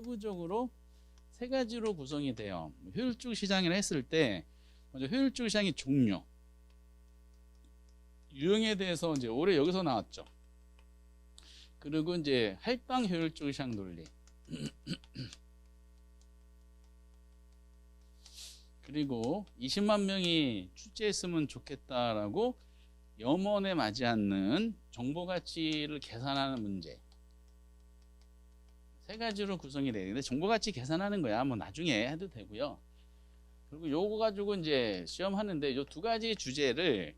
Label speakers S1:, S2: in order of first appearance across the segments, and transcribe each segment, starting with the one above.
S1: 세부적으로 세 가지로 구성이 돼요. 효율적 시장이라 했을 때 먼저 효율적 시장의 종류, 유형에 대해서 이제 올해 여기서 나왔죠. 그리고 이제 할당 효율적 시장 논리. 그리고 20만 명이 출제했으면 좋겠다라고 염원에 맞지 않는 정보 가치를 계산하는 문제. 세 가지로 구성이 되는데 정보 가치 계산하는 거야. 뭐 나중에 해도 되고요. 그리고 요거 가지고 이제 시험 하는데 요 두 가지 주제를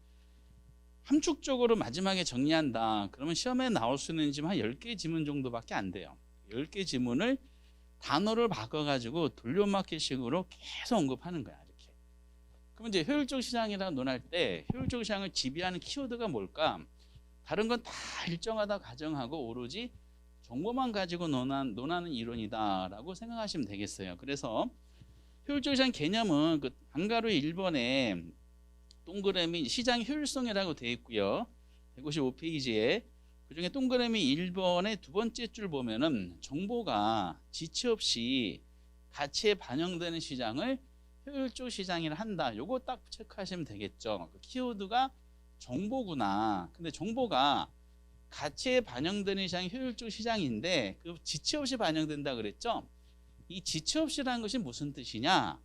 S1: 함축적으로 마지막에 정리한다. 그러면 시험에 나올 수 있는 지문 한 10개 지문 정도밖에 안 돼요. 10개 지문을 단어를 바꿔가지고 돌려막기식으로 계속 언급하는 거야. 이렇게. 그럼 이제 효율적 시장이라고 논할 때 효율적 시장을 지배하는 키워드가 뭘까? 다른 건 다 일정하다 가정하고 오로지 정보만 가지고 논하는 이론이다라고 생각하시면 되겠어요. 그래서 효율적 시장 개념은 그 방가루 1번에 동그라미 시장 효율성이라고 되어 있고요. 155페이지에 그중에 동그라미 1번의 두 번째 줄 보면은 정보가 지체 없이 가치에 반영되는 시장을 효율적 시장이라 한다. 요거 딱 체크하시면 되겠죠. 그 키워드가 정보구나. 근데 정보가 가치에 반영되는 시장이 효율적 시장인데 그 지체 없이 반영된다 그랬죠. 이 지체 없이라는 것이 무슨 뜻이냐?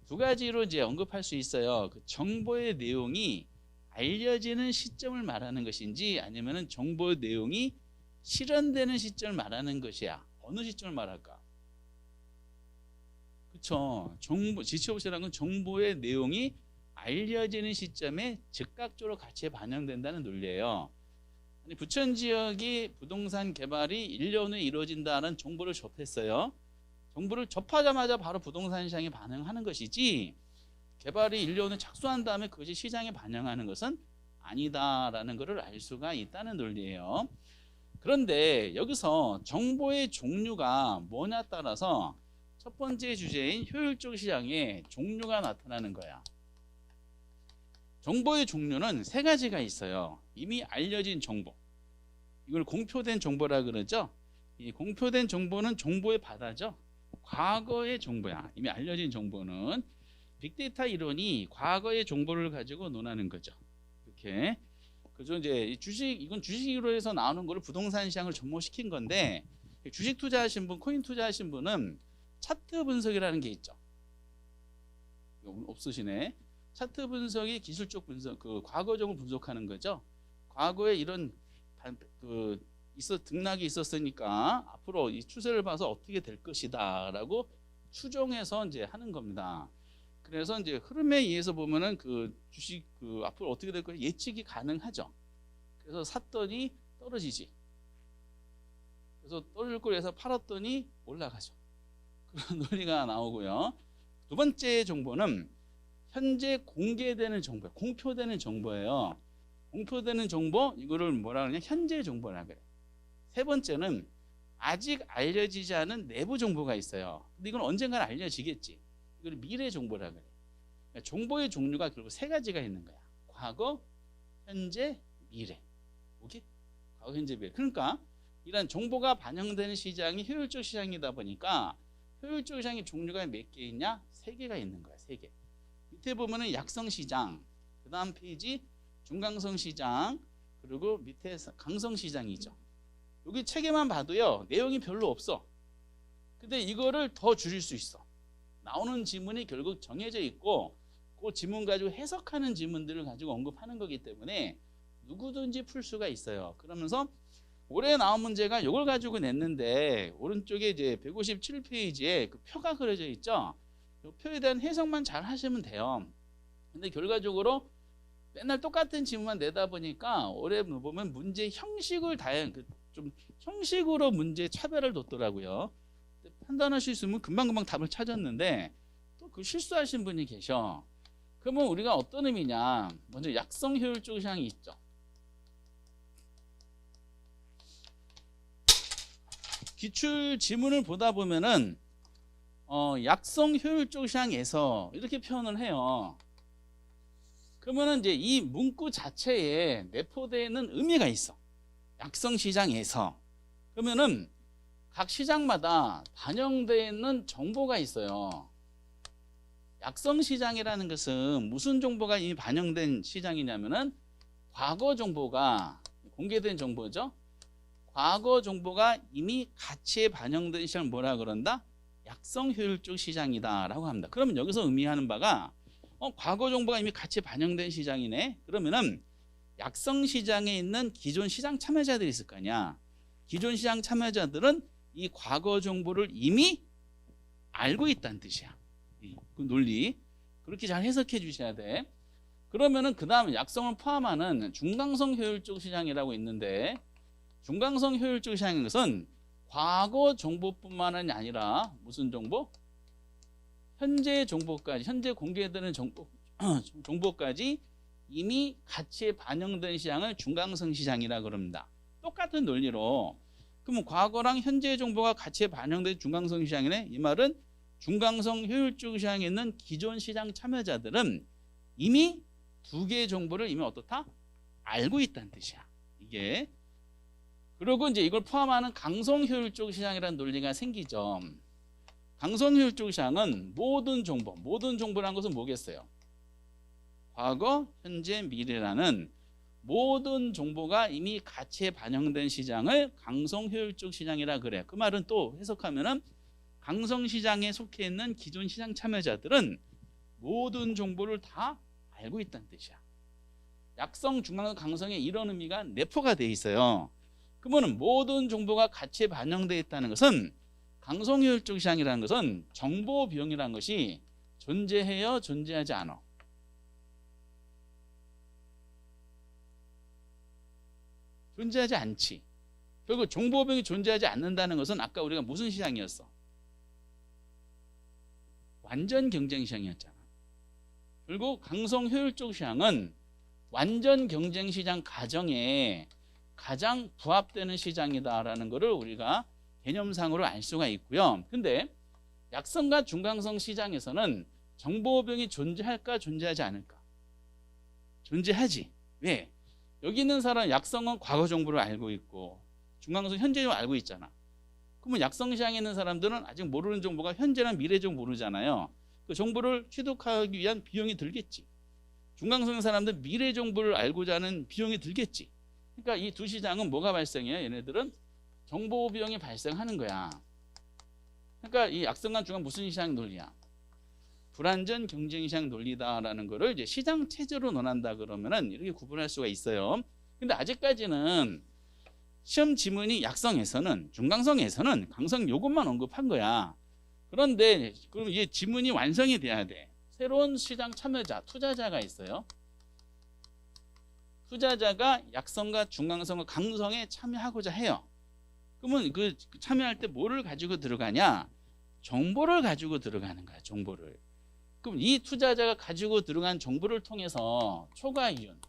S1: 두 가지로 이제 언급할 수 있어요. 그 정보의 내용이 알려지는 시점을 말하는 것인지 아니면은 정보의 내용이 실현되는 시점을 말하는 것이야. 어느 시점을 말할까? 그렇죠. 정보 지체 없이라는 건 정보의 내용이 알려지는 시점에 즉각적으로 가치에 반영된다는 논리예요. 아니, 부천 지역이 부동산 개발이 1년 후에 이루어진다는 정보를 접했어요. 정보를 접하자마자 바로 부동산 시장에 반응하는 것이지 개발이 1년 후에 착수한 다음에 그것이 시장에 반영하는 것은 아니다라는 것을 알 수가 있다는 논리예요. 그런데 여기서 정보의 종류가 뭐냐 따라서 첫 번째 주제인 효율적 시장에 종류가 나타나는 거야. 정보의 종류는 세 가지가 있어요. 이미 알려진 정보. 이걸 공표된 정보라 그러죠. 이 공표된 정보는 정보의 바다죠. 과거의 정보야. 이미 알려진 정보는 빅데이터 이론이 과거의 정보를 가지고 논하는 거죠. 이렇게. 그죠? 이제 이건 주식으로 해서 나오는 거를 부동산 시장을 접목시킨 건데 주식 투자하신 분, 코인 투자하신 분은 차트 분석이라는 게 있죠. 없으시네. 차트 분석이 기술적 분석, 그 과거적으로 분석하는 거죠. 과거에 이런 등락이 있었으니까 앞으로 이 추세를 봐서 어떻게 될 것이다라고 추정해서 이제 하는 겁니다. 그래서 이제 흐름에 의해서 보면은 그 주식 앞으로 어떻게 될 것이 예측이 가능하죠. 그래서 샀더니 떨어지지. 그래서 떨어질 걸 해서 팔았더니 올라가죠. 그런 논리가 나오고요. 두 번째 정보는 현재 공개되는 정보, 공표되는 정보예요. 공표되는 정보, 이거를 뭐라 그러냐? 현재 정보라 그래. 세 번째는 아직 알려지지 않은 내부 정보가 있어요. 근데 이건 언젠가는 알려지겠지. 이걸 미래 정보라 그래. 그러니까 정보의 종류가 결국 세 가지가 있는 거야. 과거, 현재, 미래. 오케이? 과거, 현재, 미래. 그러니까 이런 정보가 반영되는 시장이 효율적 시장이다 보니까 효율적 시장의 종류가 몇 개 있냐? 3개가 있는 거야. 3개. 밑에 보면은 약성 시장, 그 다음 페이지 중강성 시장, 그리고 밑에 강성 시장이죠. 여기 책에만 봐도요 내용이 별로 없어. 근데 이거를 더 줄일 수 있어. 나오는 지문이 결국 정해져 있고 그 지문 가지고 해석하는 지문들을 가지고 언급하는 거기 때문에 누구든지 풀 수가 있어요. 그러면서 올해 나온 문제가 이걸 가지고 냈는데 오른쪽에 이제 157페이지에 그 표가 그려져 있죠. 이 표에 대한 해석만 잘 하시면 돼요. 근데 결과적으로 맨날 똑같은 지문만 내다 보니까 올해 보면 문제 형식을 좀 형식으로 문제 차별을 뒀더라고요. 판단하실 수 있으면 금방금방 답을 찾았는데 또 그 실수하신 분이 계셔. 그러면 우리가 어떤 의미냐? 먼저 약성 효율적 시장이 있죠. 기출 지문을 보다 보면은 약성 효율적 시장에서 이렇게 표현을 해요. 그러면은 이제 이 문구 자체에 내포되어 있는 의미가 있어. 약성 시장에서. 그러면은 각 시장마다 반영되어 있는 정보가 있어요. 약성 시장이라는 것은 무슨 정보가 이미 반영된 시장이냐면은 과거 정보가 공개된 정보죠. 과거 정보가 이미 가치에 반영된 시장을 뭐라 그런다? 약성 효율적 시장이다라고 합니다. 그러면 여기서 의미하는 바가 과거 정보가 이미 가치에 반영된 시장이네. 그러면은 약성 시장에 있는 기존 시장 참여자들이 있을 거 아니야. 기존 시장 참여자들은 이 과거 정보를 이미 알고 있다는 뜻이야. 그 논리 그렇게 잘 해석해 주셔야 돼. 그러면은 그 다음 약성을 포함하는 중강성 효율적 시장이라고 있는데, 중강성 효율적 시장인 것은 과거 정보뿐만 아니라 무슨 정보? 현재 정보까지, 현재 공개되는 정보까지 이미 가치에 반영된 시장을 중강성 시장이라 그럽니다. 똑같은 논리로 그러면 과거랑 현재 정보가 가치에 반영된 중강성 시장이네. 이 말은 중강성 효율적 시장에 있는 기존 시장 참여자들은 이미 두 개의 정보를 이미 어떻다? 알고 있다는 뜻이야. 이게. 그리고 이제 이걸 포함하는 강성 효율적 시장이라는 논리가 생기죠. 강성 효율적 시장은 모든 정보라는 것은 뭐겠어요? 과거, 현재, 미래라는 모든 정보가 이미 가치에 반영된 시장을 강성 효율적 시장이라 그래. 그 말은 또 해석하면은 강성 시장에 속해 있는 기존 시장 참여자들은 모든 정보를 다 알고 있다는 뜻이야. 약성, 중강성, 강성에 이런 의미가 내포가 돼 있어요. 그러면 모든 정보가 가치에 반영되어 있다는 것은 강성 효율적 시장이라는 것은 정보 비용이라는 것이 존재해요, 존재하지 않아? 존재하지 않지. 결국 정보 비용이 존재하지 않는다는 것은 아까 우리가 무슨 시장이었어? 완전 경쟁 시장이었잖아. 그리고 강성 효율적 시장은 완전 경쟁 시장 가정에 가장 부합되는 시장이다라는 것을 우리가 개념상으로 알 수가 있고요. 근데 약성과 중강성 시장에서는 정보 비용이 존재할까 존재하지 않을까? 존재하지. 왜? 여기 있는 사람 약성은 과거 정보를 알고 있고 중강성 현재 정보를 알고 있잖아. 그러면 약성 시장에 있는 사람들은 아직 모르는 정보가 현재랑 미래 정보 모르잖아요. 그 정보를 취득하기 위한 비용이 들겠지. 중강성 사람들 미래 정보를 알고자 하는 비용이 들겠지. 그러니까 이 두 시장은 뭐가 발생해요? 얘네들은 정보 비용이 발생하는 거야. 그러니까 이 약성과 중강 무슨 시장 논리야? 불완전 경쟁 시장 논리다라는 거를 이제 시장 체제로 논한다 그러면은 이렇게 구분할 수가 있어요. 근데 아직까지는 시험 지문이 약성에서는 중강성에서는 강성 요것만 언급한 거야. 그런데 그럼 이게 지문이 완성이 돼야 돼. 새로운 시장 참여자, 투자자가 있어요. 투자자가 약성과 중강성과 강성에 참여하고자 해요. 그러면 그 참여할 때 뭐를 가지고 들어가냐? 정보를 가지고 들어가는 거야. 정보를. 그럼 이 투자자가 가지고 들어간 정보를 통해서 초과이윤.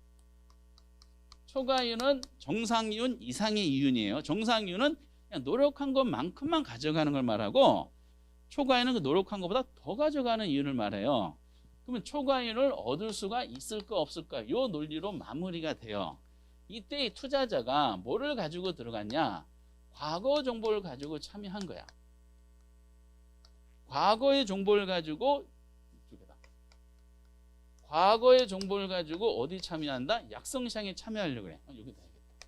S1: 초과이윤은 정상이윤 이상의 이윤이에요. 정상이윤은 그냥 노력한 것만큼만 가져가는 걸 말하고 초과이윤은 그 노력한 것보다 더 가져가는 이윤을 말해요. 그러면 초과이윤을 얻을 수가 있을까 없을까? 이 논리로 마무리가 돼요. 이때 이 투자자가 뭐를 가지고 들어갔냐? 과거 정보를 가지고 참여한 거야. 과거의 정보를 가지고 과거의 정보를 가지고 어디 참여한다? 약성시장에 참여하려고 그래. 여기다 해야겠다.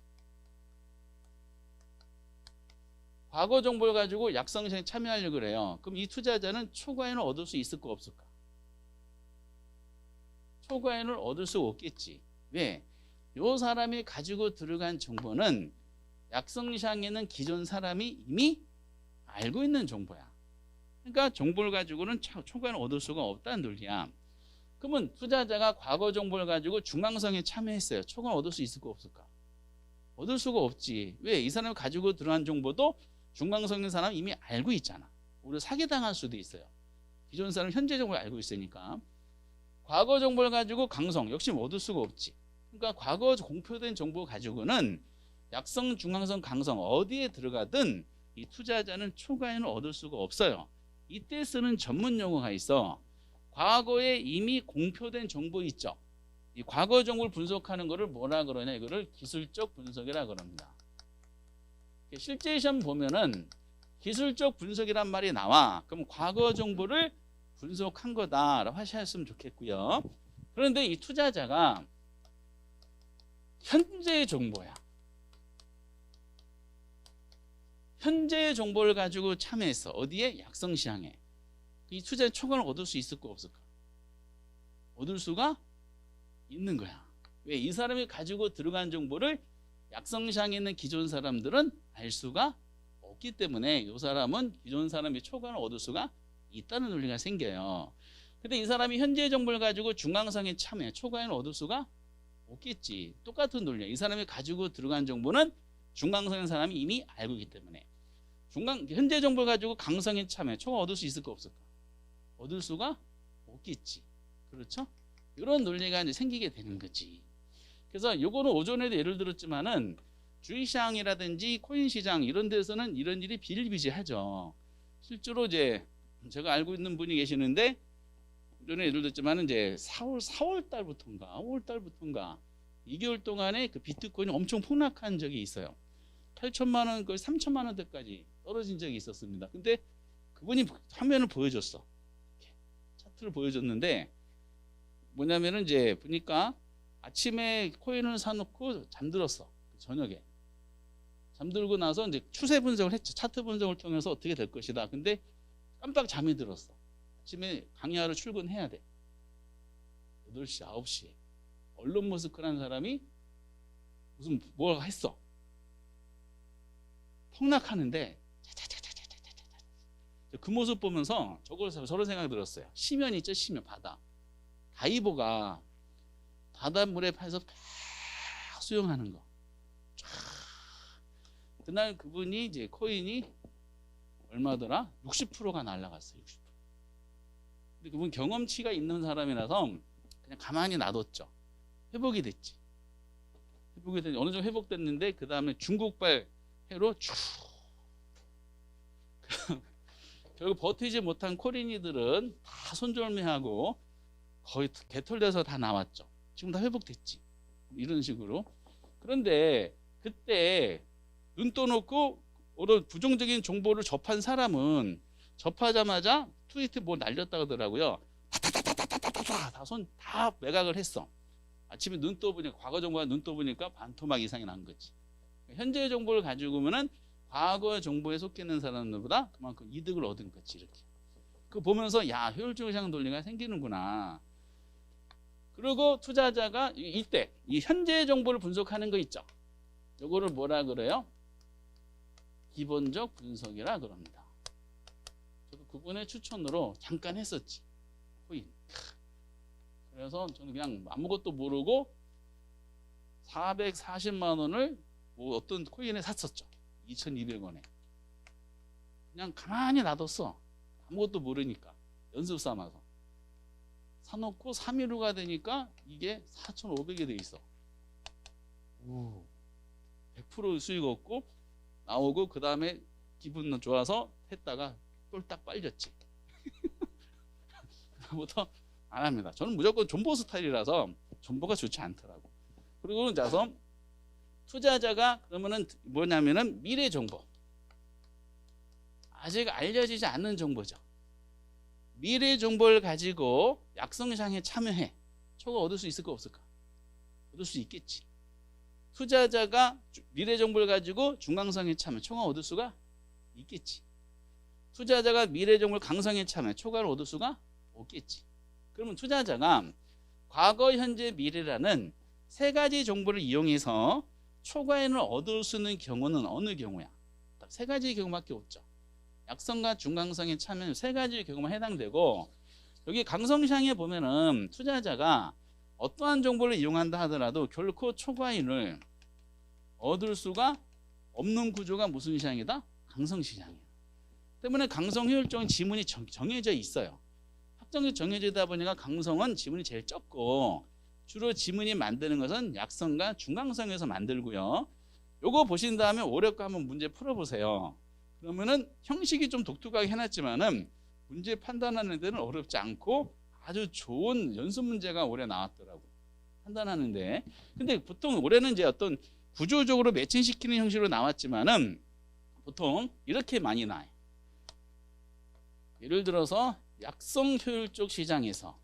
S1: 과거 정보를 가지고 약성시장에 참여하려고 그래요. 그럼 이 투자자는 초과이윤을 얻을 수 있을까 없을까? 초과이윤을 얻을 수 없겠지. 왜? 이 사람이 가지고 들어간 정보는 약성시장에는 기존 사람이 이미 알고 있는 정보야. 그러니까 정보를 가지고는 초과이윤을 얻을 수가 없다는 논리야. 그러면 투자자가 과거 정보를 가지고 중강성에 참여했어요. 초과를 얻을 수 있을까 없을까? 얻을 수가 없지. 왜? 이 사람이 가지고 들어간 정보도 중강성인 사람이 이미 알고 있잖아. 오히려 사기당할 수도 있어요. 기존 사람 현재 정보를 알고 있으니까. 과거 정보를 가지고 강성 역시 얻을 수가 없지. 그러니까 과거 공표된 정보 가지고는 약성, 중강성, 강성 어디에 들어가든 이 투자자는 초과이윤을 얻을 수가 없어요. 이때 쓰는 전문 용어가 있어. 과거에 이미 공표된 정보 있죠. 이 과거 정보를 분석하는 것을 뭐라 그러냐? 이거를 기술적 분석이라 그럽니다. 실제 시험 보면은 기술적 분석이란 말이 나와. 그럼 과거 정보를 분석한 거다라고 하셨으면 좋겠고요. 그런데 이 투자자가 현재의 정보야. 현재의 정보를 가지고 참여했어. 어디에? 약성시장에. 이 투자의 초과를 얻을 수 있을까 없을까? 얻을 수가 있는 거야. 왜? 이 사람이 가지고 들어간 정보를 약성시장에 있는 기존 사람들은 알 수가 없기 때문에 이 사람은 기존 사람이 초과를 얻을 수가 있다는 논리가 생겨요. 근데 이 사람이 현재의 정보를 가지고 중앙상에 참여, 초과를 얻을 수가 없겠지. 똑같은 논리야. 이 사람이 가지고 들어간 정보는 중강성의 사람이 이미 알고 있기 때문에 현재 정보를 가지고 강성에 참여, 초과 얻을 수 있을까 없을까? 얻을 수가 없겠지. 그렇죠? 이런 논리가 이제 생기게 되는 거지. 그래서 요거는 오전에도 예를 들었지만은 주식시장이라든지 코인 시장 이런 데서는 이런 일이 비일비재하죠. 실제로 이제 제가 알고 있는 분이 계시는데 전에 예를 들었지만은 이제 4월 달부터인가 5월 달부터인가 2개월 동안에 그 비트코인이 엄청 폭락한 적이 있어요. 8천만 원, 거의 3천만 원대까지 떨어진 적이 있었습니다. 근데 그분이 화면을 보여줬어. 차트를 보여줬는데 뭐냐면은 이제 보니까 아침에 코인을 사놓고 잠들었어. 저녁에. 잠들고 나서 이제 추세 분석을 했죠. 차트 분석을 통해서 어떻게 될 것이다. 근데 깜빡 잠이 들었어. 아침에 강의하러 출근해야 돼. 8시, 9시에. 언론 머스크라는 사람이 무슨 뭘 했어. 폭락하는데 그 모습 보면서 저런 생각이 들었어요. 심연 있죠, 심연. 바다. 다이버가 바닷물에 파서 막 수영하는 거. 그날 그분이 이제 코인이 얼마더라? 60%가 날라갔어요. 60%. 근데 그분 경험치가 있는 사람이라서 그냥 가만히 놔뒀죠. 회복이 됐지. 회복이 됐 어느 정도 회복됐는데 그 다음에 중국발 해로 쭉. 결국 버티지 못한 코린이들은 다 손절매하고 거의 개털돼서 다 나왔죠. 지금 다 회복됐지. 이런 식으로. 그런데 그때 눈 떠놓고 어떤 부정적인 정보를 접한 사람은 접하자마자 트위트 뭐 날렸다 그러더라고요. 다 매각을 했어. 아침에 눈 떠보니까 과거 정보가 눈 떠보니까 반토막 이상이 난 거지. 현재 정보를 가지고 오면은 과거 정보에 속해 있는 사람들보다 그만큼 이득을 얻은 거지. 이렇게. 그 보면서 야, 효율적 시장 논리가 생기는구나. 그리고 투자자가 이때 이 현재 정보를 분석하는 거 있죠. 요거를 뭐라 그래요? 기본적 분석이라 그럽니다. 저도 그분의 추천으로 잠깐 했었지. 코인. 그래서 저는 그냥 아무것도 모르고 440만 원을 뭐 어떤 코인에 샀었죠. 2,200원에. 그냥 가만히 놔뒀어. 아무것도 모르니까. 연습 삼아서. 사놓고 3일 후가 되니까 이게 4,500이 돼 있어. 오, 100% 수익 얻고 나오고 그 다음에 기분 좋아서 했다가 똘딱 빨렸지. 그다음부터 안 합니다. 저는 무조건 존버 스타일이라서 존버가 좋지 않더라고. 그리고 나서 투자자가 그러면은 뭐냐면은 미래 정보. 아직 알려지지 않는 정보죠. 미래 정보를 가지고 약성시장에 참여해. 초과 얻을 수 있을까 없을까? 얻을 수 있겠지. 투자자가 미래 정보를 가지고 중강성에 참여, 초과 얻을 수가 있겠지. 투자자가 미래 정보를 강성에 참여, 초과를 얻을 수가 없겠지. 그러면 투자자가 과거, 현재, 미래라는 세 가지 정보를 이용해서 초과인을 얻을 수 있는 경우는 어느 경우야? 딱 세 가지 경우밖에 없죠. 약성과 중강성에 참여는 세 가지 경우만 해당되고, 여기 강성시장에 보면은 투자자가 어떠한 정보를 이용한다 하더라도 결코 초과인을 얻을 수가 없는 구조가 무슨 시장이다? 강성시장이에요. 때문에 강성 효율적인 지문이 정해져 있어요. 확정이 정해지다 보니까 강성은 지문이 제일 적고 주로 지문이 만드는 것은 약성과 중강성에서 만들고요. 요거 보신 다음에 오력과 한번 문제 풀어보세요. 그러면은 형식이 좀 독특하게 해놨지만은 문제 판단하는 데는 어렵지 않고 아주 좋은 연습 문제가 올해 나왔더라고. 판단하는데. 근데 보통 올해는 이제 어떤 구조적으로 매칭시키는 형식으로 나왔지만은 보통 이렇게 많이 나요. 예를 들어서 약성 효율적 시장에서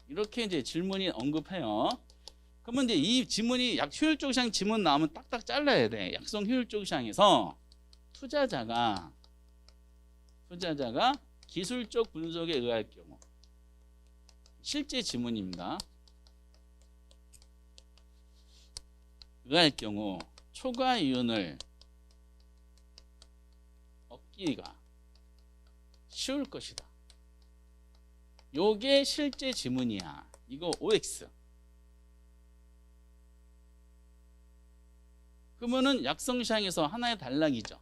S1: 이렇게 이제 질문이 언급해요. 그러면 이제 이 지문이 효율적 시장 지문 나오면 딱딱 잘라야 돼. 약성 효율적 시장에서 투자자가 기술적 분석에 의할 경우, 실제 지문입니다. 의할 경우 초과 이윤을 얻기가 쉬울 것이다. 요게 실제 지문이야. 이거 OX. 그러면은 약성시장에서 하나의 단락이죠.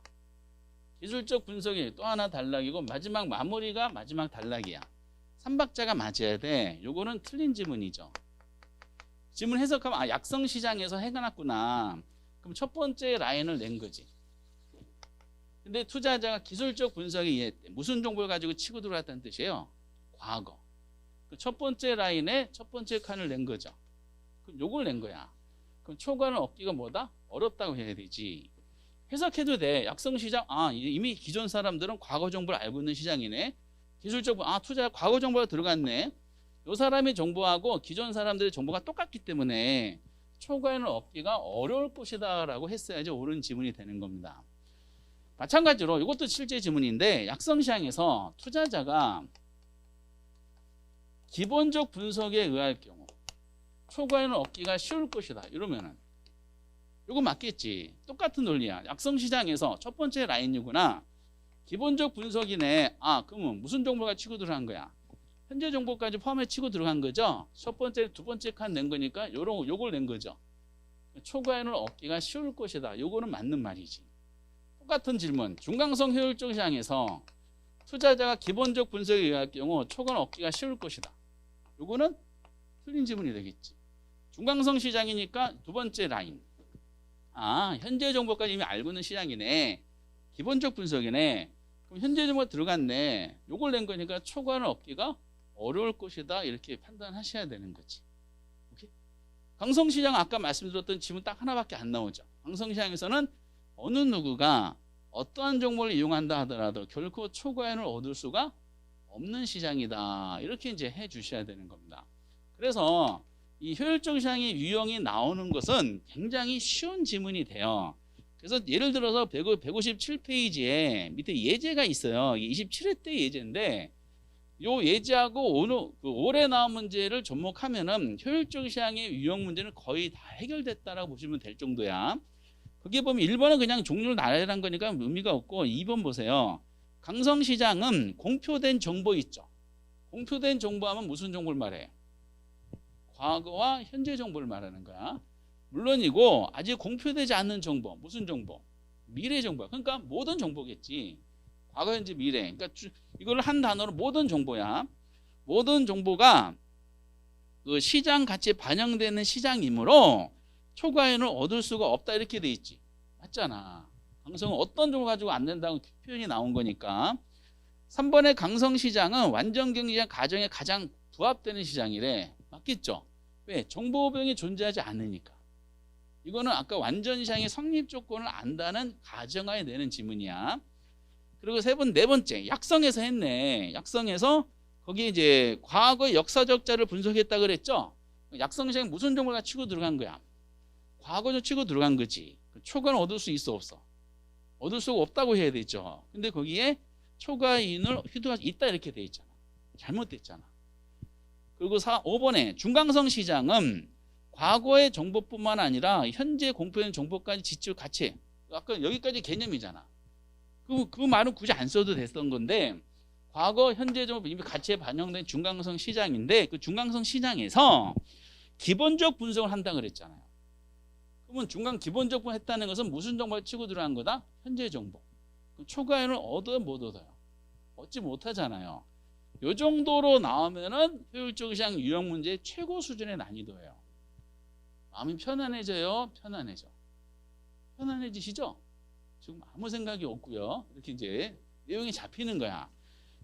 S1: 기술적 분석이 또 하나 단락이고 마지막 마무리가 마지막 단락이야. 3박자가 맞아야 돼. 요거는 틀린 지문이죠. 지문 해석하면 아 약성시장에서 해놨구나. 그럼 첫 번째 라인을 낸 거지. 근데 투자자가 기술적 분석이 이해했대. 무슨 정보를 가지고 치고 들어왔다는 뜻이에요. 과거. 첫 번째 라인에 첫 번째 칸을 낸 거죠. 그럼 요걸 낸 거야. 그럼 초과는 얻기가 뭐다? 어렵다고 해야 되지. 해석해도 돼. 약성시장, 아 이미 기존 사람들은 과거 정보를 알고 있는 시장이네. 기술적, 아 투자 과거 정보가 들어갔네. 요 사람의 정보하고 기존 사람들의 정보가 똑같기 때문에 초과에는 얻기가 어려울 것이다 라고 했어야지 옳은 지문이 되는 겁니다. 마찬가지로 이것도 실제 지문인데 약성시장에서 투자자가 기본적 분석에 의할 경우 초과에는 얻기가 쉬울 것이다. 이러면은 이거 맞겠지. 똑같은 논리야. 약성시장에서 첫 번째 라인이구나. 기본적 분석이네. 아 그러면 무슨 정보가 치고 들어간 거야? 현재 정보까지 포함해 치고 들어간 거죠. 첫 번째, 두 번째 칸 낸 거니까 요걸 낸 거죠. 초과에는 얻기가 쉬울 것이다. 요거는 맞는 말이지. 똑같은 질문. 중강성 효율적 시장에서 투자자가 기본적 분석에 의할 경우 초과는 얻기가 쉬울 것이다. 요거는 틀린 질문이 되겠지. 중강성 시장이니까 두 번째 라인. 아 현재 정보까지 이미 알고 있는 시장이네. 기본적 분석이네. 그럼 현재 정보가 들어갔네. 요걸 낸 거니까 초과는 얻기가 어려울 것이다. 이렇게 판단하셔야 되는 거지. 오케이? 강성시장 아까 말씀드렸던 지문 딱 하나밖에 안 나오죠. 강성시장에서는 어느 누구가 어떠한 정보를 이용한다 하더라도 결코 초과이윤을 얻을 수가 없는 시장이다. 이렇게 이제 해 주셔야 되는 겁니다. 그래서 이 효율적 시장의 유형이 나오는 것은 굉장히 쉬운 지문이 돼요. 그래서 예를 들어서 157페이지에 밑에 예제가 있어요. 27회 때 예제인데 요 예제하고 올해 나온 문제를 접목하면은 효율적 시장의 유형 문제는 거의 다 해결됐다라고 보시면 될 정도야. 거기에 보면 1번은 그냥 종류를 나열한 거니까 의미가 없고 2번 보세요. 강성시장은 공표된 정보 있죠. 공표된 정보하면 무슨 정보를 말해? 과거와 현재 정보를 말하는 거야. 물론이고 아직 공표되지 않는 정보. 무슨 정보? 미래 정보야. 그러니까 모든 정보겠지. 과거, 현재, 미래. 그러니까 이걸 한 단어로 모든 정보야. 모든 정보가 그 시장 가치에 반영되는 시장이므로 초과이윤을 얻을 수가 없다 이렇게 돼 있지. 맞잖아. 강성은 어떤 정보 가지고 안 된다고 표현이 나온 거니까. 3번의 강성시장은 완전경제적 가정에 가장 부합되는 시장이래. 맞겠죠? 왜? 정보병이 존재하지 않으니까. 이거는 아까 완전시장의 성립 조건을 안다는 가정하에 내는 지문이야. 그리고 네 번째 약성에서 했네. 약성에서 거기에 이제 과거의 역사적 자를 분석했다 그랬죠. 약성시장에 무슨 정보가 치고 들어간 거야? 과거적 치고 들어간 거지. 초과는 얻을 수 있어 없어? 얻을 수가 없다고 해야 되죠. 근데 거기에 초과이윤을 휘두가 있다 이렇게 돼 있잖아. 잘못됐잖아. 그리고 5번에 중강성 시장은 과거의 정보뿐만 아니라 현재 공표된 정보까지 지출 같이 아까 여기까지 개념이잖아. 그 말은 굳이 안 써도 됐던 건데 과거 현재 정보 이미 가치에 반영된 중강성 시장인데 그 중강성 시장에서 기본적 분석을 한다 그랬잖아요. 그러면 기본적 분석 했다는 것은 무슨 정보를 치고 들어간 거다? 현재 정보. 초과이윤을 얻어요 못 얻어요? 얻지 못하잖아요. 요 정도로 나오면은 효율적 시장 유형 문제의 최고 수준의 난이도예요. 마음이 편안해져요? 편안해지시죠? 지금 아무 생각이 없고요. 이렇게 이제 내용이 잡히는 거야.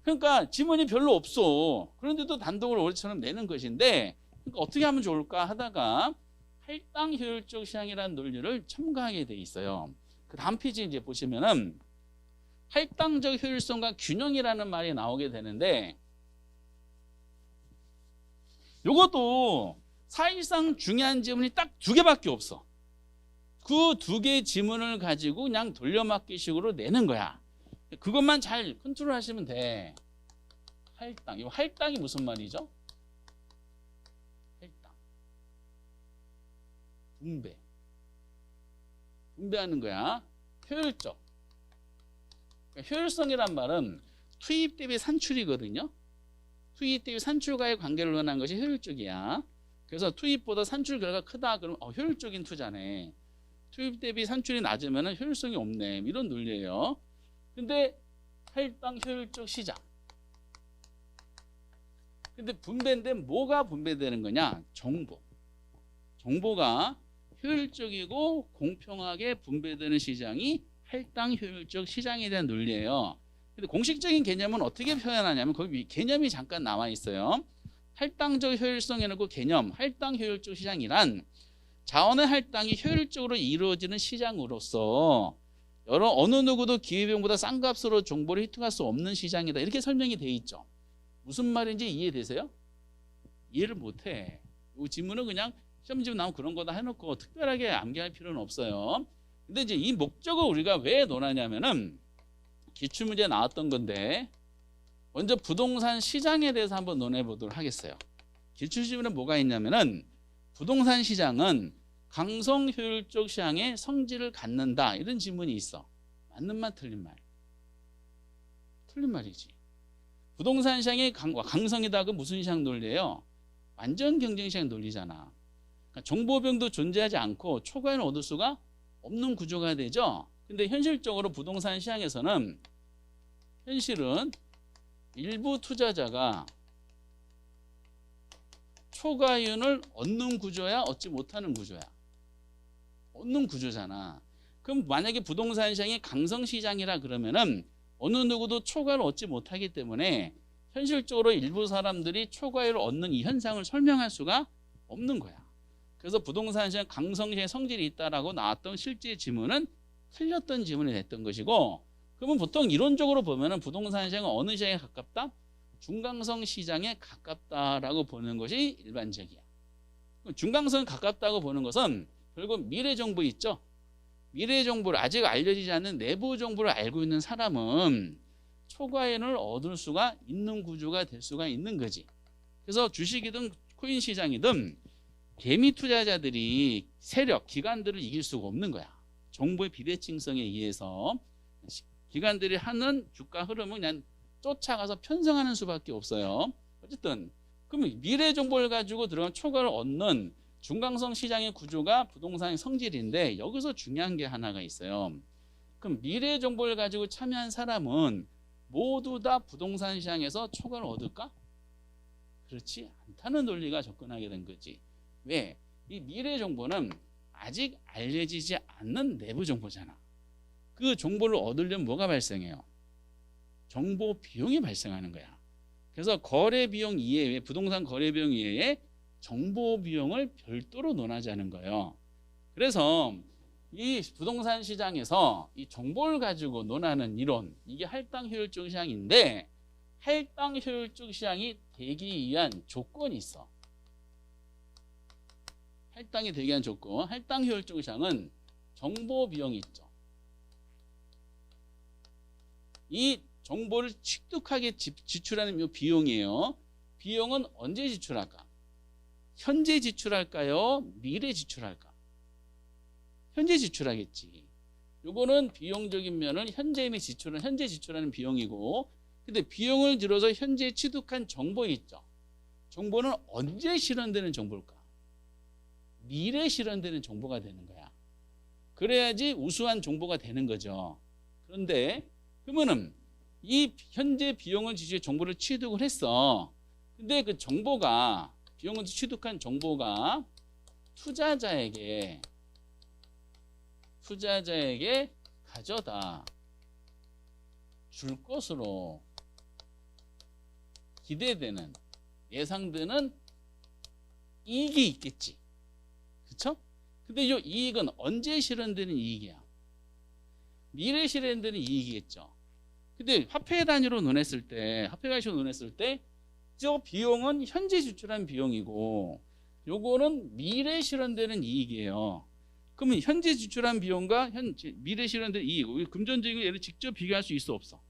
S1: 그러니까 지문이 별로 없어. 그런데도 단독으로 올해처럼 내는 것인데 그러니까 어떻게 하면 좋을까 하다가 할당 효율적 시장이라는 논리를 첨가하게 돼 있어요. 그 다음 페이지 이제 보시면은 할당적 효율성과 균형이라는 말이 나오게 되는데 요것도 사실상 중요한 지문이 딱 두 개밖에 없어. 그 두 개의 지문을 가지고 그냥 돌려막기식으로 내는 거야. 그것만 잘 컨트롤 하시면 돼. 할당. 이 할당이 무슨 말이죠? 할당. 분배. 분배하는 거야. 효율적. 그러니까 효율성이란 말은 투입 대비 산출이거든요. 투입 대비 산출과의 관계를 논한 것이 효율적이야. 그래서 투입보다 산출 결과가 크다 그러면 효율적인 투자네. 투입 대비 산출이 낮으면 효율성이 없네. 이런 논리예요. 근데 할당 효율적 시장. 근데 분배인데 뭐가 분배되는 거냐? 정보. 정보가 효율적이고 공평하게 분배되는 시장이 할당 효율적 시장에 대한 논리예요. 근데 공식적인 개념은 어떻게 표현하냐면 거기 개념이 잠깐 나와 있어요. 할당적 효율성 해놓고 개념, 할당 효율적 시장이란 자원의 할당이 효율적으로 이루어지는 시장으로서 어느 누구도 기회비용보다 싼 값으로 정보를 획득할 수 없는 시장이다. 이렇게 설명이 돼 있죠. 무슨 말인지 이해되세요? 이해를 못해. 이 지문은 그냥 시험지문 나오면 그런 거다 해놓고 특별하게 암기할 필요는 없어요. 근데 이제 이 목적을 우리가 왜 논하냐면은 기출문제 나왔던 건데 먼저 부동산 시장에 대해서 한번 논해 보도록 하겠어요. 기출지문에 뭐가 있냐면은 부동산 시장은 강성 효율적 시장의 성질을 갖는다. 이런 지문이 있어. 맞는 말 틀린 말? 틀린 말이지. 부동산 시장의 강성이다. 그 무슨 시장 논리예요? 완전 경쟁 시장 논리잖아. 그러니까 정보병도 존재하지 않고 초과를 얻을 수가 없는 구조가 되죠. 근데 현실적으로 부동산 시장에서는 현실은 일부 투자자가 초과이윤을 얻는 구조야, 얻지 못하는 구조야? 얻는 구조잖아. 그럼 만약에 부동산 시장이 강성 시장이라 그러면은 어느 누구도 초과를 얻지 못하기 때문에 현실적으로 일부 사람들이 초과이를 얻는 이 현상을 설명할 수가 없는 거야. 그래서 부동산 시장 강성 시장의 성질이 있다라고 나왔던 실제 지문은 틀렸던 지문이 됐던 것이고, 그러면 보통 이론적으로 보면은 부동산 시장은 어느 시장에 가깝다? 중강성 시장에 가깝다라고 보는 것이 일반적이야. 중강성에 가깝다고 보는 것은 결국 미래 정보 있죠. 미래 정보를 아직 알려지지 않는 내부 정보를 알고 있는 사람은 초과이윤을 얻을 수가 있는 구조가 될 수가 있는 거지. 그래서 주식이든 코인 시장이든 개미 투자자들이 세력, 기관들을 이길 수가 없는 거야. 정보의 비대칭성에 의해서 기관들이 하는 주가 흐름은 그냥 쫓아가서 편성하는 수밖에 없어요. 어쨌든 그럼 미래 정보를 가지고 들어간 초과를 얻는 중강성 시장의 구조가 부동산의 성질인데 여기서 중요한 게 하나가 있어요. 그럼 미래 정보를 가지고 참여한 사람은 모두 다 부동산 시장에서 초과를 얻을까? 그렇지 않다는 논리가 접근하게 된 거지. 왜? 이 미래 정보는 아직 알려지지 않는 내부 정보잖아. 그 정보를 얻으려면 뭐가 발생해요? 정보 비용이 발생하는 거야. 그래서 거래 비용 이외에 부동산 거래 비용 이외에 정보 비용을 별도로 논하자는 거예요. 그래서 이 부동산 시장에서 이 정보를 가지고 논하는 이론, 이게 할당 효율적 시장인데 할당 효율적 시장이 되기 위한 조건이 있어. 할당이 되기 위한 조건, 할당 효율적 시장은 정보 비용이 있죠. 이 정보를 취득하게 지출하는 이 비용이에요. 비용은 언제 지출할까? 현재 지출할까요? 미래 지출할까? 현재 지출하겠지. 요거는 비용적인 면은 현재 지출하는 비용이고, 근데 비용을 들어서 현재 취득한 정보 있죠. 정보는 언제 실현되는 정보일까? 미래 실현되는 정보가 되는 거야. 그래야지 우수한 정보가 되는 거죠. 그런데 그러면은 이 현재 비용을 지출해 정보를 취득을 했어. 근데 그 정보가 비용을 취득한 정보가 투자자에게 가져다 줄 것으로 기대되는 예상되는 이익이 있겠지. 그렇죠? 근데 이 이익은 언제 실현되는 이익이야? 미래 실현되는 이익이겠죠. 근데 화폐 단위로 논했을 때, 화폐 가치로 논했을 때, 저 비용은 현재 지출한 비용이고, 요거는 미래 실현되는 이익이에요. 그러면 현재 지출한 비용과 미래 실현되는 이익, 금전적인 예를 직접 비교할 수 있어 없어?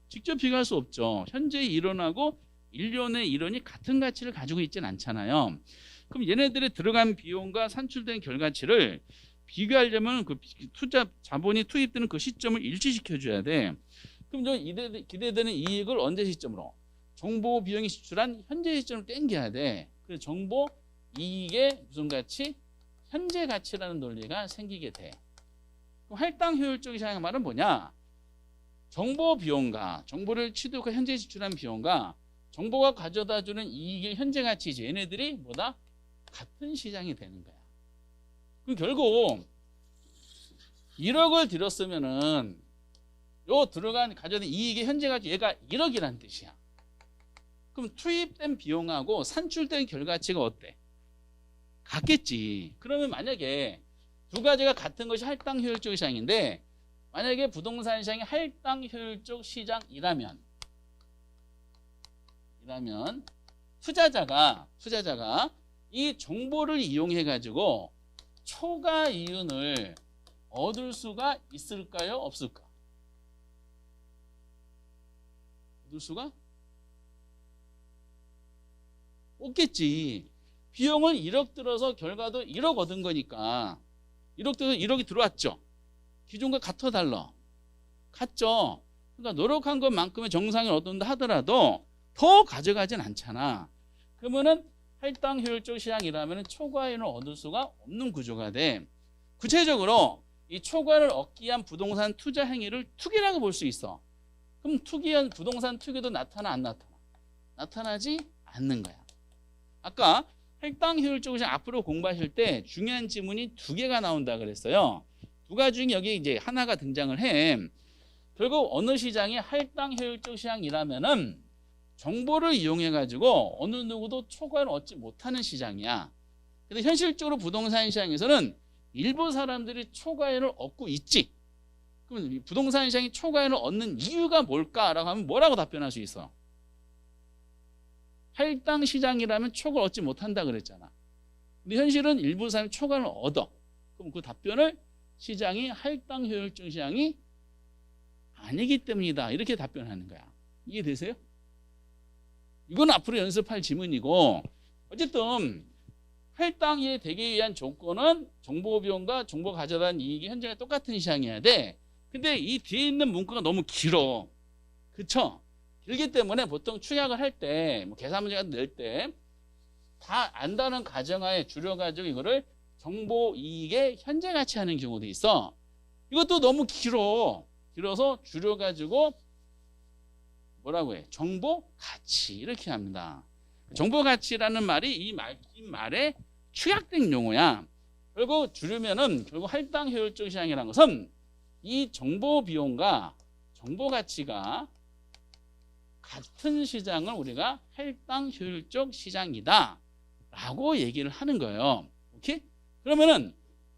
S1: 직접 비교할 수 없죠. 현재 일원하고 1년의 일원이 같은 가치를 가지고 있지는 않잖아요. 그럼 얘네들의 들어간 비용과 산출된 결과치를 비교하려면 그 투자 자본이 투입되는 그 시점을 일치시켜 줘야 돼. 그럼 저 기대되는 이익을 언제 시점으로? 정보 비용이 지출한 현재 시점을 땡겨야 돼. 그래서 정보 이익의 무슨 가치? 현재 가치라는 논리가 생기게 돼. 그럼 할당 효율적 시장의 말은 뭐냐? 정보 비용과 정보를 취득해 현재 지출한 비용과 정보가 가져다주는 이익의 현재 가치지. 얘네들이 뭐다? 같은 시장이 되는 거야. 그럼 결국 1억을 들였으면은 요 들어간 가져든 이익의 현재 가치 얘가 1억이라는 뜻이야. 그럼 투입된 비용하고 산출된 결과치가 어때? 같겠지. 그러면 만약에 두 가지가 같은 것이 할당 효율적 시장인데 만약에 부동산 시장이 할당 효율적 시장이라면 투자자가 이 정보를 이용해 가지고 초과 이윤을 얻을 수가 있을까요? 없을까? 얻을 수가 없겠지. 비용을 1억 들어서 결과도 1억 얻은 거니까 1억 들어서 1억이 들어왔죠. 기존과 같아 달라? 같죠. 그러니까 노력한 것만큼의 정상을 얻는다 하더라도 더 가져가진 않잖아. 그러면은 할당 효율적 시장이라면 초과이윤을 얻을 수가 없는 구조가 돼. 구체적으로 이 초과를 얻기 위한 부동산 투자 행위를 투기라고 볼 수 있어. 그럼 투기한 부동산 투기도 나타나 안 나타나? 나타나지 않는 거야. 아까 할당 효율적 시장 앞으로 공부하실 때 중요한 지문이 두 개가 나온다 그랬어요. 두 가지 중에 여기 이제 하나가 등장을 해. 결국 어느 시장이 할당 효율적 시장이라면은 정보를 이용해 가지고 어느 누구도 초과를 얻지 못하는 시장이야. 근데 현실적으로 부동산 시장에서는 일부 사람들이 초과이윤을 얻고 있지. 그럼 부동산 시장이 초과이윤을 얻는 이유가 뭘까라고 하면 뭐라고 답변할 수 있어? 할당 시장이라면 초과를 얻지 못한다 그랬잖아. 근데 현실은 일부 사람이 초과를 얻어. 그럼 그 답변을 시장이 할당 효율적 시장이 아니기 때문이다. 이렇게 답변하는 거야. 이해되세요? 이건 앞으로 연습할 지문이고 어쨌든 할당이 되기 위한 조건은 정보 비용과 정보 가져다는 이익이 현재가 똑같은 시장이어야 돼. 근데 이 뒤에 있는 문구가 너무 길어. 그쵸? 길기 때문에 보통 축약을 할 때, 뭐 계산 문제 같은 거 낼 때 다 안다는 가정하에 줄여가지고 이거를 정보 이익의 현재 가치 하는 경우도 있어. 이것도 너무 길어. 길어서 줄여가지고 뭐라고 해? 정보 가치 이렇게 합니다. 정보 가치라는 말이 이 말에 축약된 용어야. 결국 줄이면은 결국 할당 효율적 시장이라는 것은 이 정보 비용과 정보 가치가 같은 시장을 우리가 할당 효율적 시장이다 라고 얘기를 하는 거예요. 오케이? 그러면은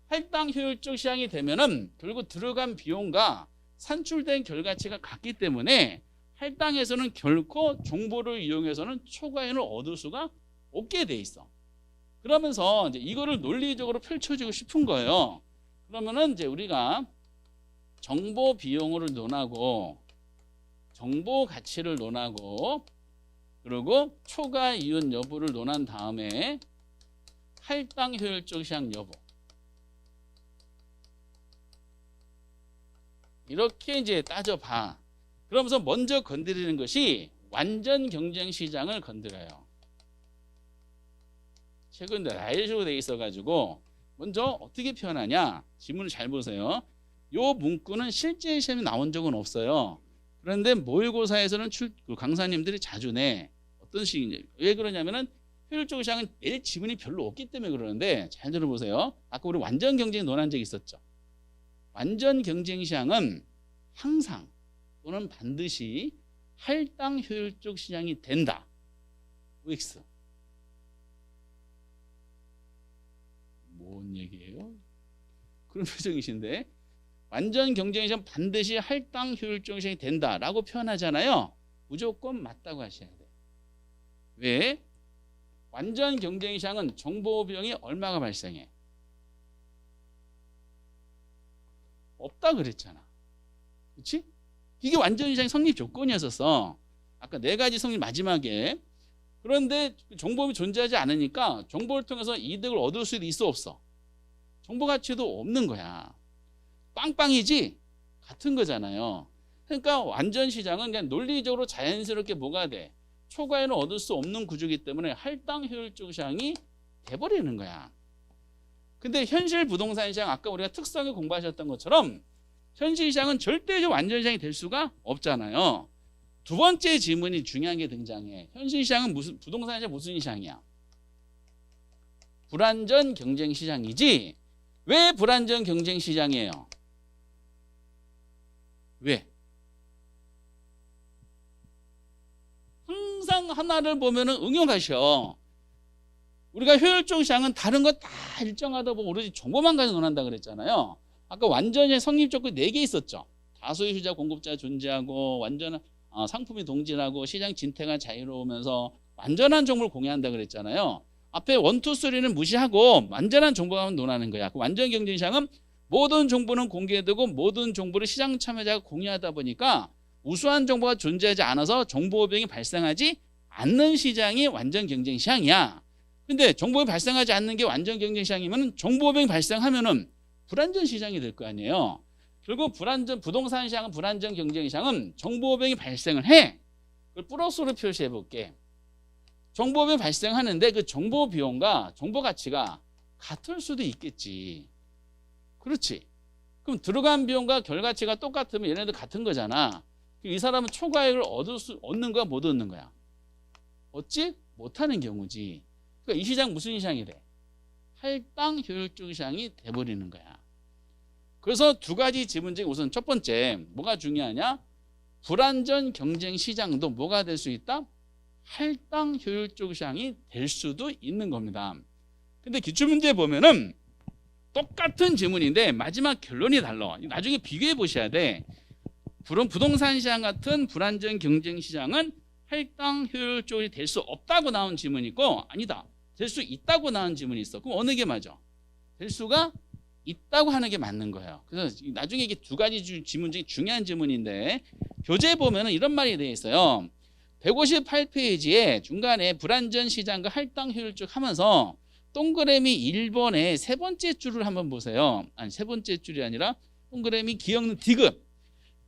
S1: 할당 효율적 시장이 되면은 결국 들어간 비용과 산출된 결과치가 같기 때문에 할당에서는 결코 정보를 이용해서는 초과이윤을 얻을 수가 없게 돼 있어. 그러면서 이제 이거를 논리적으로 펼쳐주고 싶은 거예요. 그러면은 이제 우리가 정보 비용을 논하고 정보 가치를 논하고 그리고 초과 이윤 여부를 논한 다음에 할당 효율적 시장 여부 이렇게 이제 따져봐. 그러면서 먼저 건드리는 것이 완전 경쟁 시장을 건드려요. 최근 라이식으로 돼 있어가지고 먼저 어떻게 표현하냐? 지문을 잘 보세요. 요 문구는 실제 시험에 나온 적은 없어요. 그런데 모의고사에서는 강사님들이 자주 내. 어떤 식인지. 왜 그러냐면은 효율적 시장은 낼 지문이 별로 없기 때문에 그러는데 잘 들어보세요. 아까 우리 완전 경쟁 논한 적 있었죠. 완전 경쟁 시장은 항상 또는 반드시 할당 효율적 시장이 된다. OX. 뭔 얘기예요? 그런 표정이신데 완전 경쟁 시장 반드시 할당 효율적 시장이 된다라고 표현하잖아요. 무조건 맞다고 하셔야 돼. 왜? 완전 경쟁 시장은 정보 비용이 얼마가 발생해? 없다 그랬잖아. 그렇지? 이게 완전 시장 성립 조건이었었어. 아까 네 가지 성립 마지막에. 그런데 정보비 존재하지 않으니까 정보를 통해서 이득을 얻을 수도 있어 없어? 정보 가치도 없는 거야. 빵빵이지? 같은 거잖아요. 그러니까 완전 시장은 그냥 논리적으로 자연스럽게 뭐가 돼? 초과에는 얻을 수 없는 구조이기 때문에 할당 효율적 시장이 돼버리는 거야. 근데 현실 부동산 시장 아까 우리가 특성을 공부하셨던 것처럼 현실 시장은 절대적 완전 시장이 될 수가 없잖아요. 두 번째 질문이 중요한 게 등장해. 현실 시장은 무슨 부동산 시장 무슨 시장이야? 불완전 경쟁 시장이지. 왜 불완전 경쟁 시장이에요? 왜? 항상 하나를 보면은 응용하셔. 우리가 효율적 시장은 다른 거 다 일정하다 보면 오로지 정보만 가지고 논한다 그랬잖아요. 아까 완전히 성립 조건이 4개 있었죠. 다수의 소유자 공급자 존재하고 완전한 상품이 동질하고 시장 진퇴가 자유로우면서 완전한 정보를 공유한다 그랬잖아요. 앞에 1, 2, 3는 무시하고 완전한 정보만 논하는 거야. 그 완전 경쟁 시장은 모든 정보는 공개되고 모든 정보를 시장 참여자가 공유하다 보니까 우수한 정보가 존재하지 않아서 정보 비용이 발생하지 않는 시장이 완전 경쟁 시장이야. 근데 정보비 발생하지 않는 게 완전 경쟁 시장이면 정보비용이 발생하면은 불완전 시장이 될 거 아니에요. 결국 부동산 시장은 불완전 경쟁 시장은 정보비용이 발생을 해. 그걸 플러스로 표시해 볼게. 정보비용이 발생하는데 그 정보 비용과 정보 가치가 같을 수도 있겠지. 그렇지. 그럼 들어간 비용과 결가치가 똑같으면 얘네들 같은 거잖아. 이 사람은 초과액을 얻는 거야 못 얻는 거야? 얻지 못하는 경우지. 그러니까 이 시장 무슨 시장이래? 할당 효율적 시장이 돼버리는 거야. 그래서 두 가지 지문 중에 우선 첫 번째 뭐가 중요하냐? 불완전 경쟁 시장도 뭐가 될 수 있다? 할당 효율적 시장이 될 수도 있는 겁니다. 근데 기출문제 보면은 똑같은 지문인데 마지막 결론이 달라. 나중에 비교해 보셔야 돼. 부동산 시장 같은 불완전 경쟁 시장은 할당 효율적이 될 수 없다고 나온 지문이 있고 아니다. 될 수 있다고 나온 지문이 있어. 그럼 어느 게 맞아? 될 수가 있다고 하는 게 맞는 거예요. 그래서 나중에 이게 두 가지 지문 중에 중요한 지문인데 교재 보면은 이런 말이 되어 있어요. 158페이지에 중간에 불완전 시장과 할당 효율적 하면서 동그라미 1번의 세 번째 줄을 한번 보세요. 아니 세 번째 줄이 아니라 동그라미 기억는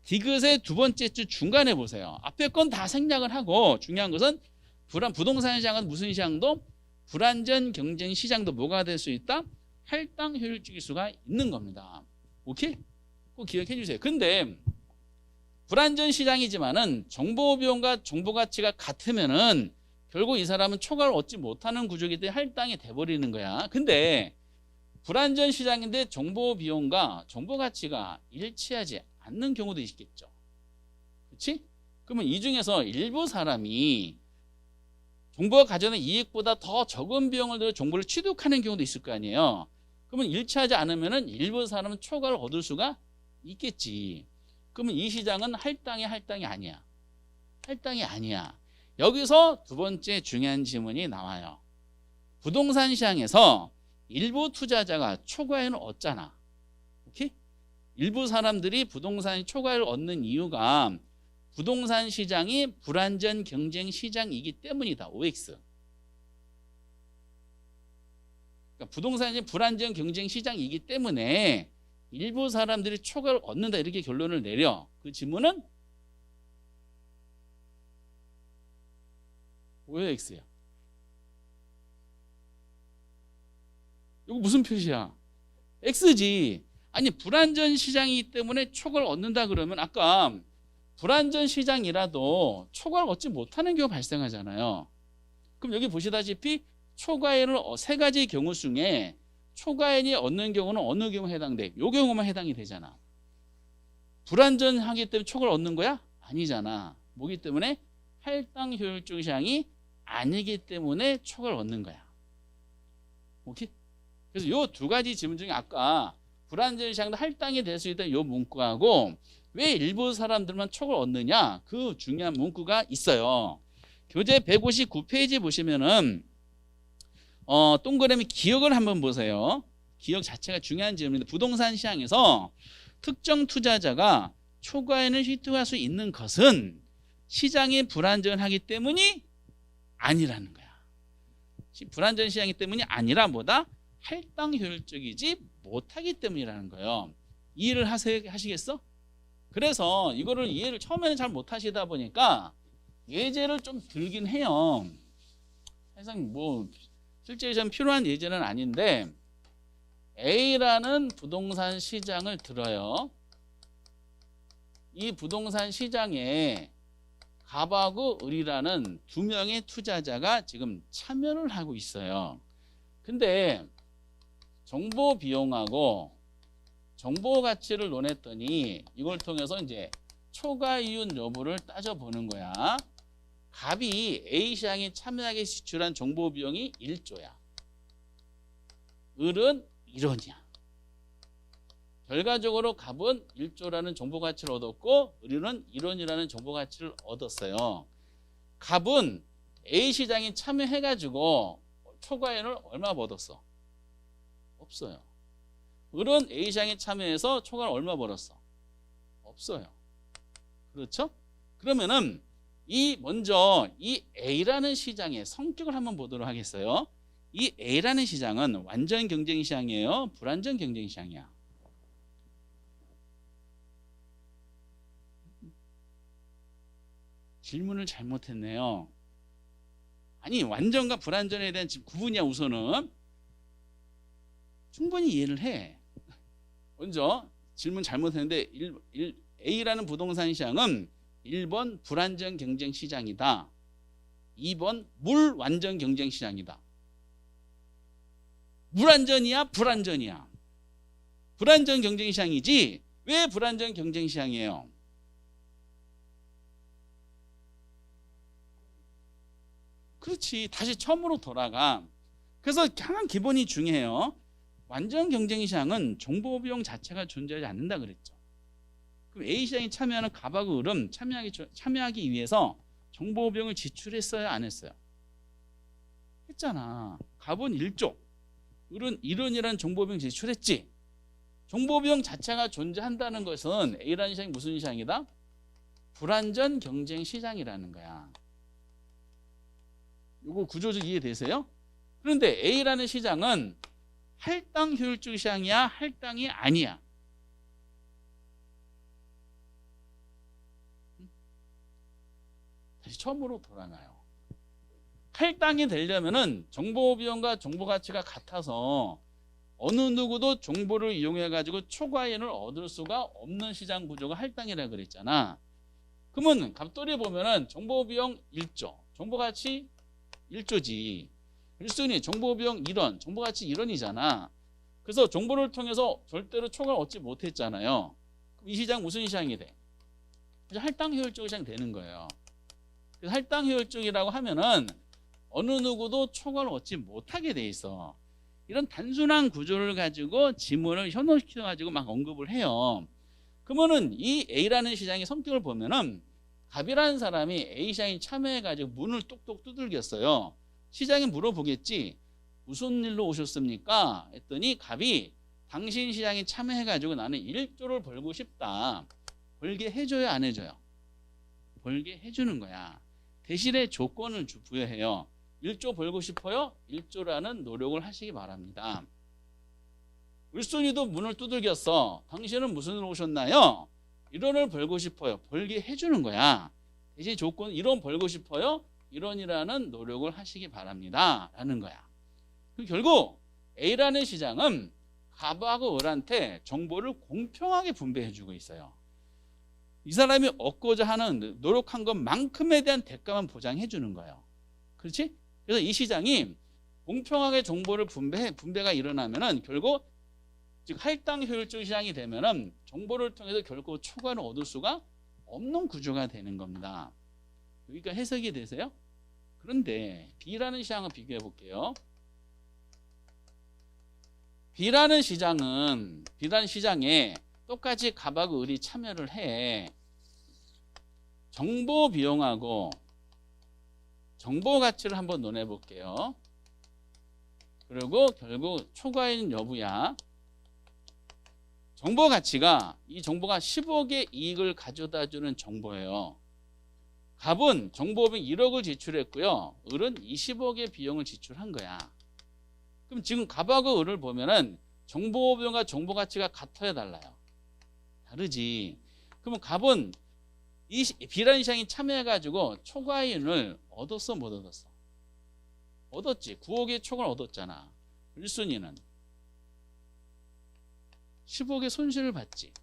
S1: 디귿의 두 번째 줄 중간에 보세요. 앞에 건 다 생략을 하고 중요한 것은 부동산 시장은 무슨 시장도 불완전 경쟁 시장도 뭐가 될 수 있다? 할당 효율적일 수가 있는 겁니다. 오케이? 꼭 기억해 주세요. 근데 불완전 시장이지만은 정보 비용과 정보 가치가 같으면은 결국 이 사람은 초과를 얻지 못하는 구조이기 때문에 할당이 돼버리는 거야. 근데 불완전 시장인데 정보 비용과 정보 가치가 일치하지 않는 경우도 있겠죠. 그렇지? 그러면 이 중에서 일부 사람이 정보가 가져오는 이익보다 더 적은 비용을 들여 정보를 취득하는 경우도 있을 거 아니에요. 그러면 일치하지 않으면은 일부 사람은 초과를 얻을 수가 있겠지. 그러면 이 시장은 할당이 아니야. 할당이 아니야. 여기서 두 번째 중요한 질문이 나와요. 부동산 시장에서 일부 투자자가 초과액을 얻잖아. 오케이? 일부 사람들이 부동산 초과액을 얻는 이유가 부동산 시장이 불완전 경쟁 시장이기 때문이다. OX. 그러니까 부동산이 불완전 경쟁 시장이기 때문에 일부 사람들이 초과를 얻는다 이렇게 결론을 내려. 그 질문은 OX야. 이거 무슨 표시야? X지. 아니 불완전 시장이기 때문에 초과를 얻는다 그러면 아까 불완전 시장이라도 초과를 얻지 못하는 경우가 발생하잖아요. 그럼 여기 보시다시피 초과액을 세 가지 경우 중에 초과액이 얻는 경우는 어느 경우에 해당돼? 이 경우만 해당이 되잖아. 불완전하기 때문에 초과를 얻는 거야? 아니잖아. 뭐기 때문에? 할당 효율적 시장이 아니기 때문에 초과를 얻는 거야. 오케이? 그래서 이 두 가지 질문 중에 아까 불완전 시장도 할당이 될 수 있다. 이 문구하고 왜 일부 사람들만 촉을 얻느냐? 그 중요한 문구가 있어요. 교재 159페이지 보시면은 동그라미 기억을 한번 보세요. 기억 자체가 중요한 질문인데 부동산 시장에서 특정 투자자가 초과이익을 획득할 수 있는 것은 시장이 불안전하기 때문이 아니라는 거야. 불안전 시장이기 때문이 아니라 뭐다? 할당 효율적이지 못하기 때문이라는 거예요. 이해를 하시겠어? 그래서 이거를 이해를 처음에는 잘 못하시다 보니까 예제를 좀 들긴 해요. 사실상 뭐 실제 좀 필요한 예제는 아닌데 A라는 부동산 시장을 들어요. 이 부동산 시장에 갑하고 을이라는 두 명의 투자자가 지금 참여를 하고 있어요. 근데 정보 비용하고 정보 가치를 논했더니 이걸 통해서 이제 초과 이윤 여부를 따져보는 거야. 갑이 A 시장에 참여하게 지출한 정보 비용이 1조야. 을은 1원이야. 결과적으로 갑은 1조라는 정보 가치를 얻었고 을은 1원이라는 정보 가치를 얻었어요. 갑은 A 시장에 참여해가지고 초과이익을 얼마 벌었어? 없어요. 을은 A 시장에 참여해서 초과를 얼마 벌었어? 없어요. 그렇죠? 그러면은 먼저 이 A라는 시장의 성격을 한번 보도록 하겠어요. 이 A라는 시장은 완전 경쟁 시장이에요? 불완전 경쟁 시장이야? 질문을 잘못했네요. 아니 완전과 불완전에 대한 구분이야. 우선은 충분히 이해를 해. 먼저 질문 잘못했는데 A라는 부동산 시장은 1번 불완전 경쟁 시장이다. 2번 물완전 경쟁 시장이다. 물완전이야? 불완전이야? 불완전 경쟁 시장이지. 왜 불완전 경쟁 시장이에요? 그렇지. 다시 처음으로 돌아가. 그래서 항상 기본이 중요해요. 완전 경쟁 시장은 정보 비용 자체가 존재하지 않는다 그랬죠. 그럼 A 시장에 참여하는 갑하고 을은 참여하기 위해서 정보 비용을 지출했어요? 안 했어요? 했잖아. 갑은 1조, 을은 1원이라는 정보 비용 지출했지. 정보 비용 자체가 존재한다는 것은 A라는 시장이 무슨 시장이다? 불완전 경쟁 시장이라는 거야. 이거 구조적 이해되세요? 그런데 A라는 시장은 할당 효율적 시장이야? 할당이 아니야? 다시 처음으로 돌아가요. 할당이 되려면은 정보 비용과 정보 가치가 같아서 어느 누구도 정보를 이용해 가지고 초과이익을 얻을 수가 없는 시장 구조가 할당이라고 그랬잖아. 그러면 갑돌이 보면은 정보 비용 1조, 정보 가치 1조지. 1순위 정보 비용 1원, 정보 가치 1원이잖아. 그래서 정보를 통해서 절대로 초과를 얻지 못했잖아요. 그럼 이 시장 무슨 시장이 돼? 할당 효율적 시장 되는 거예요. 그래서 할당 효율적이라고 하면은 어느 누구도 초과를 얻지 못하게 돼 있어. 이런 단순한 구조를 가지고 지문을 현혹시켜 가지고 막 언급을 해요. 그러면은 이 A라는 시장의 성격을 보면은 갑이라는 사람이 A 시장에 참여해 가지고 문을 똑똑 두들겼어요. 시장에 물어보겠지. 무슨 일로 오셨습니까? 했더니 갑이 당신 시장에 참여해 가지고 나는 1조를 벌고 싶다. 벌게 해줘요, 안 해줘요? 벌게 해주는 거야. 대신에 조건을 부여해요. 1조 벌고 싶어요? 1조라는 노력을 하시기 바랍니다. 을순이도 문을 두들겼어. 당신은 무슨 일로 오셨나요? 1원을 벌고 싶어요. 벌게 해주는 거야. 대신 조건 1원 벌고 싶어요? 1원이라는 노력을 하시기 바랍니다. 라는 거야. 결국 A라는 시장은 갑하고 을한테 정보를 공평하게 분배해주고 있어요. 이 사람이 얻고자 하는 노력한 것만큼에 대한 대가만 보장해주는 거예요. 그렇지? 그래서 이 시장이 공평하게 정보를 분배가 일어나면은 결국 즉 할당 효율적 시장이 되면은 정보를 통해서 결국 초과를 얻을 수가 없는 구조가 되는 겁니다. 여기까지 해석이 되세요? 그런데 B라는 시장을 비교해 볼게요. B라는 시장에 똑같이 갑하고 을이 참여를 해. 정보 비용하고 정보 가치를 한번 논해 볼게요. 그리고 결국 초과인 여부야. 정보 가치가 이 정보가 10억의 이익을 가져다 주는 정보예요. 갑은 정보 비용 1억을 지출했고요. 을은 20억의 비용을 지출한 거야. 그럼 지금 갑하고 을을 보면은 정보 비용과 정보 가치가 같아야 달라요. 다르지. 그러면 갑은 이 B라는 시장이 참여해가지고 초과이윤을 얻었어, 못 얻었어? 얻었지. 9억의 초과를 얻었잖아. 1순위는 10억의 손실을 봤지.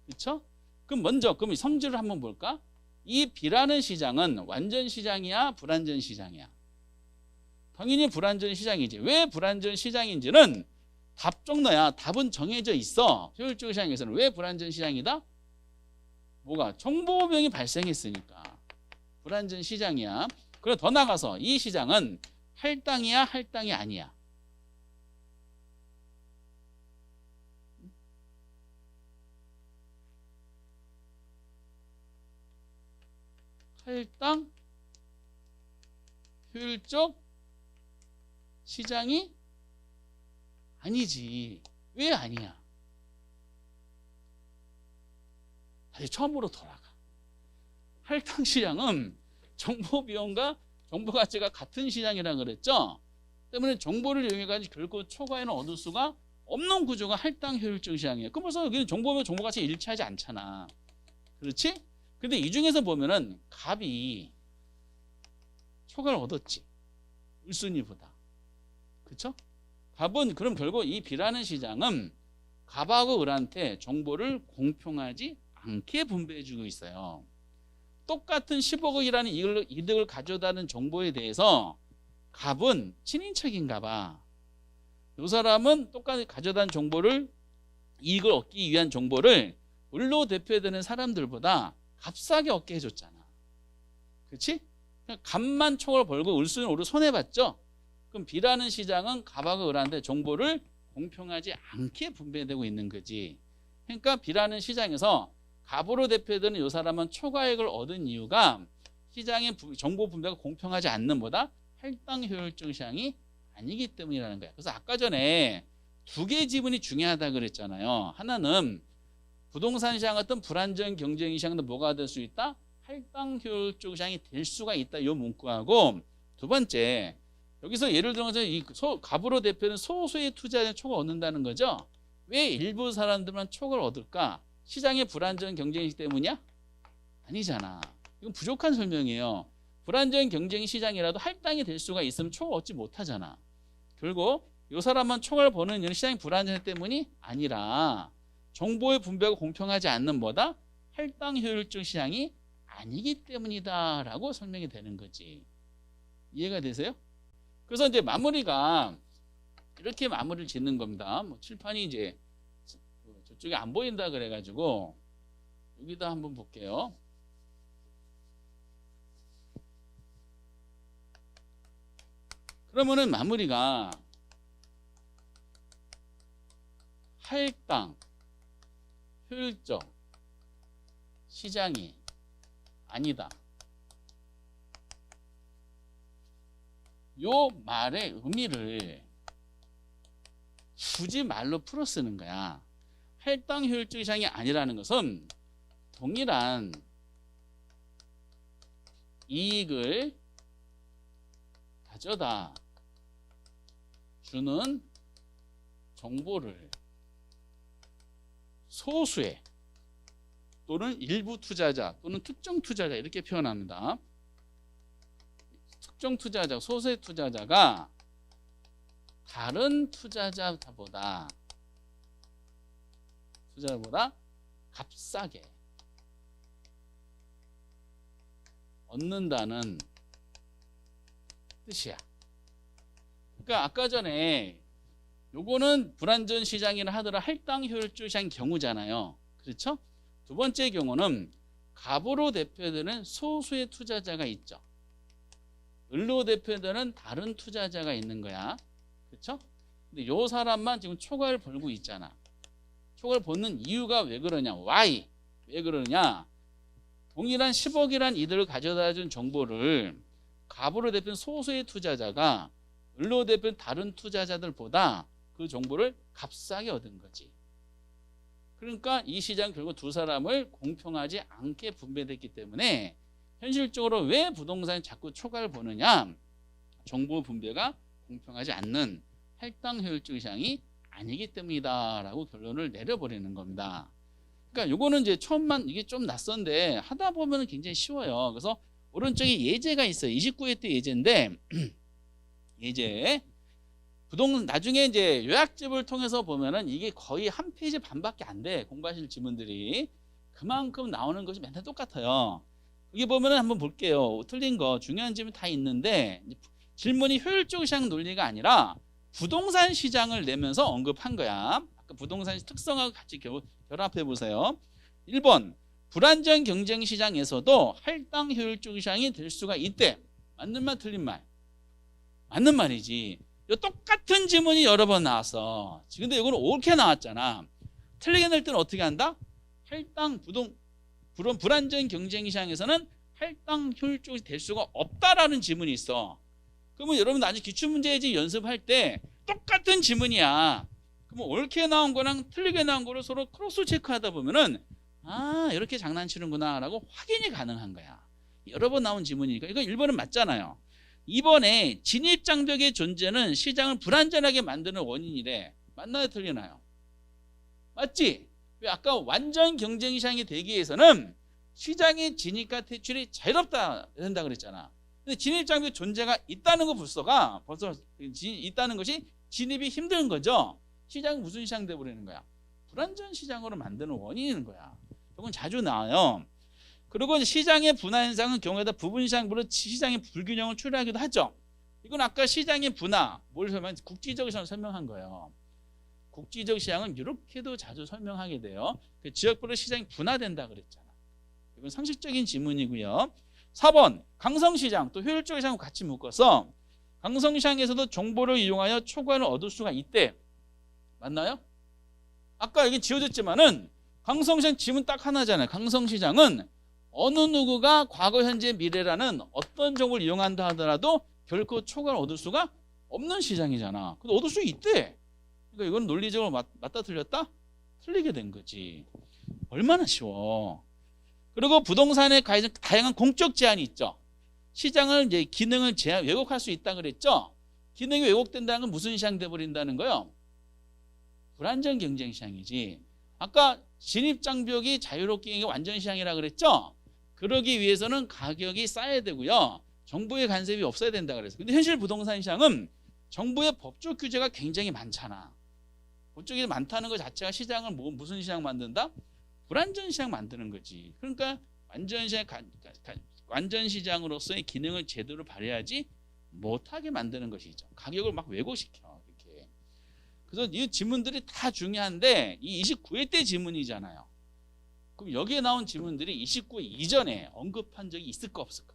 S1: 그렇죠? 그럼 성질을 한번 볼까? 이 B라는 시장은 완전 시장이야, 불완전 시장이야? 당연히 불완전 시장이지. 왜 불완전 시장인지는 답 정도야. 답은 정해져 있어. 효율적 시장에서는 왜 불완전 시장이다? 뭐가? 정보 비용이 발생했으니까 불완전 시장이야. 그리고 더 나가서 이 시장은 할당이야, 할당이 아니야? 할당 효율적 시장이 아니지. 왜 아니야? 다시 처음으로 돌아가. 할당 시장은 정보 비용과 정보 가치가 같은 시장이라고 그랬죠. 때문에 정보를 이용해 가지고 결국 초과에는 얻을 수가 없는 구조가 할당 효율적 시장이에요. 그럼 벌써 정보 비용 정보 가치 일치하지 않잖아. 그렇지? 근데 이 중에서 보면은 갑이 초과를 얻었지. 1순위보다. 그렇죠? 갑은 그럼 결국 이 B라는 시장은 갑하고 을한테 정보를 공평하지 않게 분배해주고 있어요. 똑같은 10억이라는 이득을 가져다는 정보에 대해서 갑은 친인척인가 봐. 이 사람은 똑같이 가져다는 정보를 이익을 얻기 위한 정보를 을로 대표되는 사람들보다 값싸게 얻게 해줬잖아. 그렇지? 갑만 초과를 벌고 을수는 오히려 손해봤죠. 그럼 B라는 시장은 갑하고 을한테 정보를 공평하지 않게 분배되고 있는 거지. 그러니까 B라는 시장에서 갑으로 대표되는 이 사람은 초과액을 얻은 이유가 시장의 정보 분배가 공평하지 않는 보다 할당 효율적 시장이 아니기 때문이라는 거야. 그래서 아까 전에 두 개의 지분이 중요하다 그랬잖아요. 하나는 부동산 시장 같은 불안정 경쟁 시장도 뭐가 될 수 있다? 할당 효율적 시장이 될 수가 있다. 이 문구하고 두 번째, 여기서 예를 들어서 이 갑으로 대표는 소수의 투자자는 초과 얻는다는 거죠. 왜 일부 사람들만 초과를 얻을까? 시장의 불안정 경쟁 때문이야? 아니잖아. 이건 부족한 설명이에요. 불안정 경쟁 시장이라도 할당이 될 수가 있으면 초과 얻지 못하잖아. 결국 이 사람만 초과를 버는 이유는 시장이 불안정 때문이 아니라 정보의 분배가 공평하지 않는 뭐다? 할당 효율적 시장이 아니기 때문이다라고 설명이 되는 거지. 이해가 되세요? 그래서 이제 마무리가 이렇게 마무리를 짓는 겁니다. 뭐 칠판이 이제 저쪽에 안 보인다 그래가지고 여기다 한번 볼게요. 그러면은 마무리가 할당 효율적 시장이 아니다. 요 말의 의미를 굳이 말로 풀어 쓰는 거야. 할당 효율적 시장이 아니라는 것은 동일한 이익을 가져다 주는 정보를 소수의 또는 일부 투자자 또는 특정 투자자 이렇게 표현합니다. 특정 투자자, 소수의 투자자가 다른 투자자보다 값싸게 얻는다는 뜻이야. 그러니까 아까 전에 요거는 불안전 시장이라 하더라 할당 효율적 시장 경우잖아요. 그렇죠? 두 번째 경우는 갑으로 대표되는 소수의 투자자가 있죠. 을로 대표되는 다른 투자자가 있는 거야. 그렇죠? 근데 요 사람만 지금 초과를 벌고 있잖아. 초과를 벗는 이유가 왜 그러냐? why? 왜 그러냐? 동일한 10억이란 이들을 가져다 준 정보를 갑으로 대표는 소수의 투자자가 을로 대표는 다른 투자자들보다 그 정보를 값싸게 얻은 거지. 그러니까 이 시장 결국 두 사람을 공평하지 않게 분배됐기 때문에 현실적으로 왜 부동산이 자꾸 초과를 보느냐? 정보 분배가 공평하지 않는 할당 효율적 시장이 아니기 때문이다라고 결론을 내려버리는 겁니다. 그러니까 요거는 이제 처음만 이게 좀 낯선데 하다 보면 굉장히 쉬워요. 그래서 오른쪽에 예제가 있어요. 29회 때 예제인데 예제 나중에 이제 요약집을 통해서 보면은 이게 거의 한 페이지 반밖에 안 돼. 공부하실 지문들이 그만큼 나오는 것이 맨날 똑같아요. 여기 보면은 한번 볼게요. 틀린 거 중요한 질문 다 있는데 질문이 효율적 시장 논리가 아니라 부동산 시장을 내면서 언급한 거야. 아까 부동산 특성하고 같이 결합해 보세요. 1번 불안정 경쟁 시장에서도 할당 효율적 시장이 될 수가 있대. 맞는 말 틀린 말? 맞는 말이지. 이 똑같은 지문이 여러 번 나왔어. 근데 이거는 옳게 나왔잖아. 틀리게 낼 때는 어떻게 한다? 할당 불안정 경쟁 시장에서는 할당 효율적이 될 수가 없다라는 지문이 있어. 그러면 여러분 나중에 기출문제집 연습할 때 똑같은 지문이야. 그러면 옳게 나온 거랑 틀리게 나온 거를 서로 크로스 체크하다 보면은 아 이렇게 장난치는구나 라고 확인이 가능한 거야. 여러 번 나온 지문이니까 이거 1번은 맞잖아요. 2번에 진입장벽의 존재는 시장을 불안전하게 만드는 원인이래. 맞나요 틀리나요? 맞지? 왜 아까 완전 경쟁 시장이 되기 위해서는 시장의 진입과 퇴출이 자유롭다 된다 그랬잖아. 근데 진입장벽 존재가 있다는 거 벌써 있다는 것이 진입이 힘든 거죠. 시장은 무슨 시장 돼버리는 거야? 불안전 시장으로 만드는 원인인 거야. 이건 자주 나와요. 그리고 시장의 분화 현상은 경우에다 부분 시장으로 시장의 불균형을 초래하기도 하죠. 이건 아까 시장의 분화, 뭘 설명한 국지적 시장을 설명한 거예요. 국지적 시장은 이렇게도 자주 설명하게 돼요. 지역별로 시장이 분화된다 그랬잖아. 이건 상식적인 지문이고요. 4번 강성시장 또 효율적 시장과 같이 묶어서 강성시장에서도 정보를 이용하여 초과를 얻을 수가 있대. 맞나요? 아까 여기 지워졌지만은 강성시장 지문 딱 하나잖아요. 강성시장은 어느 누구가 과거, 현재, 미래라는 어떤 정보를 이용한다 하더라도 결코 초과를 얻을 수가 없는 시장이잖아. 근데 얻을 수 있대. 그러니까 이건 논리적으로 맞다 틀렸다? 틀리게 된 거지. 얼마나 쉬워. 그리고 부동산에 가해진 다양한 공적 제한이 있죠. 시장을 이제 기능을 왜곡할 수 있다 그랬죠. 기능이 왜곡된다는 건 무슨 시장 돼버린다는 거요? 불안전 경쟁 시장이지. 아까 진입장벽이 자유롭게 완전 시장이라 그랬죠. 그러기 위해서는 가격이 싸야 되고요. 정부의 간섭이 없어야 된다 그랬어요. 근데 현실 부동산 시장은 정부의 법적 규제가 굉장히 많잖아. 법적 규제가 많다는 것 자체가 시장을 무슨 시장 만든다? 불안전 시장 만드는 거지. 그러니까 완전 시장으로서의 기능을 제대로 발휘하지 못하게 만드는 것이죠. 가격을 막 왜곡시켜. 이렇게. 그래서 이 지문들이 다 중요한데 이 29회 때 지문이잖아요. 그럼 여기에 나온 지문들이 29회 이전에 언급한 적이 있을까 없을까?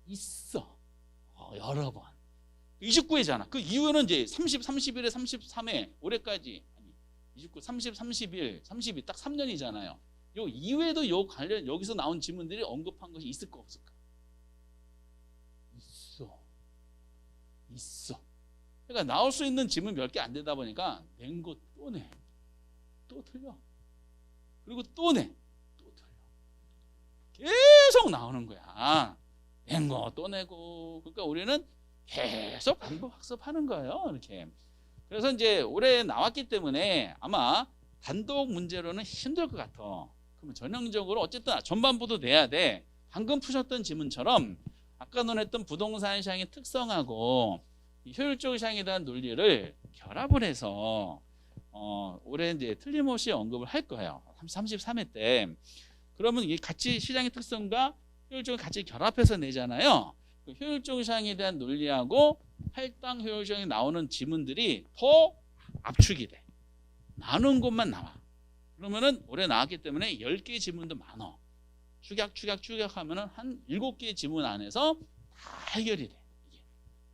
S1: 있어. 여러 번. 29회잖아. 그 이후에는 이제 30, 31회, 33회 올해까지 아니 29, 30, 31, 32 딱 3년이잖아요. 요 이후에도 요 관련 여기서 나온 지문들이 언급한 것이 있을까 없을까? 있어. 그러니까 나올 수 있는 지문 몇 개 안 되다 보니까 낸 거 또 내. 또 틀려. 그리고 또 내. 또 틀려. 계속 나오는 거야. 낸 거 또 내고. 그러니까 우리는 계속 반복 학습하는 거예요. 이렇게. 그래서 이제 올해 나왔기 때문에 아마 단독 문제로는 힘들 것 같아. 그러면 전형적으로 어쨌든 전반부도 내야 돼. 방금 푸셨던 지문처럼 아까 논했던 부동산 시장의 특성하고 효율적 시장에 대한 논리를 결합을 해서 올해 이제 틀림없이 언급을 할 거예요. 33회 때. 그러면 이게 같이 시장의 특성과 효율적을 같이 결합해서 내잖아요. 그 효율적 시장에 대한 논리하고 할당 효율적이 나오는 지문들이 더 압축이 돼. 나눈 것만 나와. 그러면은 올해 나왔기 때문에 10개 지문도 많아. 추격하면은 한 7개 지문 안에서 다 해결이 돼.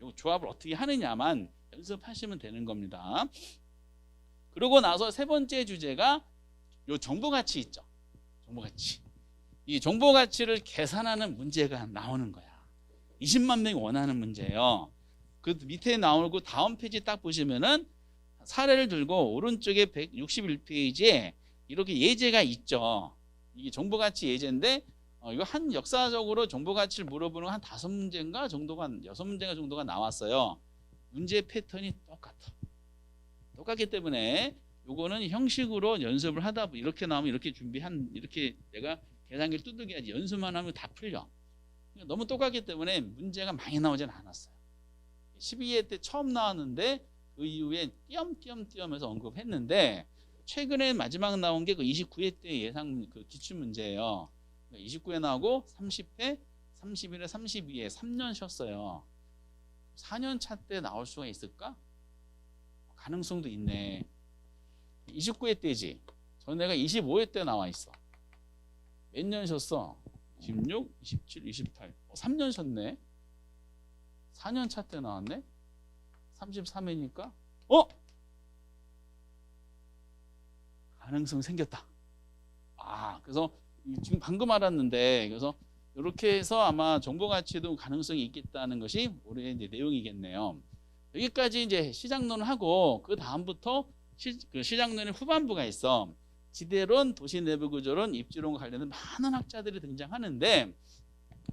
S1: 요 조합을 어떻게 하느냐만 연습하시면 되는 겁니다. 그러고 나서 세 번째 주제가 요 정보 가치 있죠. 정보 가치. 이 정보 가치를 계산하는 문제가 나오는 거야. 20만 명이 원하는 문제예요. 그 밑에 나오고 다음 페이지 딱 보시면은 사례를 들고 오른쪽에 161페이지에 이렇게 예제가 있죠. 이게 정보 가치 예제인데 이거 한 역사적으로 정보 가치를 물어보는 한 5문제인가 정도가 6문제가 정도가 나왔어요. 문제 패턴이 똑같아. 똑같기 때문에 요거는 형식으로 연습을 하다 보면 이렇게 나오면 이렇게 이렇게 내가 계산기를 두들겨야지 연습만 하면 다 풀려. 너무 똑같기 때문에 문제가 많이 나오진 않았어요. 12회 때 처음 나왔는데 그 이후에 띄엄띄엄해서 언급했는데 최근에 마지막 나온 게 그 29회 때 예상 그 기출 문제예요. 29회 나오고 30회, 31회, 32회 3년 쉬었어요. 4년 차 때 나올 수가 있을까? 가능성도 있네. 29회 때지. 전에가 25회 때 나와 있어. 몇 년 쉬었어? 16, 27, 28. 3년 쉬었네. 4년 차 때 나왔네. 33회니까 가능성 생겼다. 그래서 지금 방금 알았는데 그래서 이렇게 해서 아마 정보 가치도 가능성이 있겠다는 것이 올해 이제 내용이겠네요. 여기까지 이제 시장론을 하고 그 다음부터 시장론의 후반부가 있어. 지대론, 도시 내부 구조론, 입지론과 관련된 많은 학자들이 등장하는데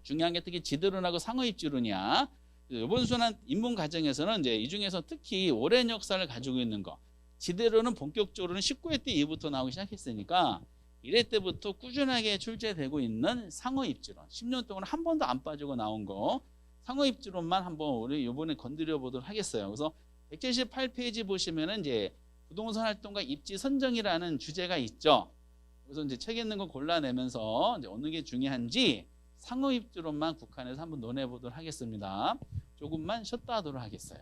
S1: 중요한 게 특히 지대론하고 상호 입지론이야. 이번 순환 인문 과정에서는 이제 이 중에서 특히 오랜 역사를 가지고 있는 거. 지대론은 본격적으로는 19회 때 이후부터 나오기 시작했으니까 1회 때부터 꾸준하게 출제되고 있는 상호 입지론. 10년 동안 한 번도 안 빠지고 나온 거. 상호 입지론만 한번 우리 이번에 건드려 보도록 하겠어요. 그래서 178페이지 보시면은 이제 부동산 활동과 입지 선정이라는 주제가 있죠. 그래서 이제 책 있는 거 골라내면서 이제 어느 게 중요한지 상호 입지론만 국한해서 한번 논해 보도록 하겠습니다. 조금만 쉬었다 하도록 하겠어요.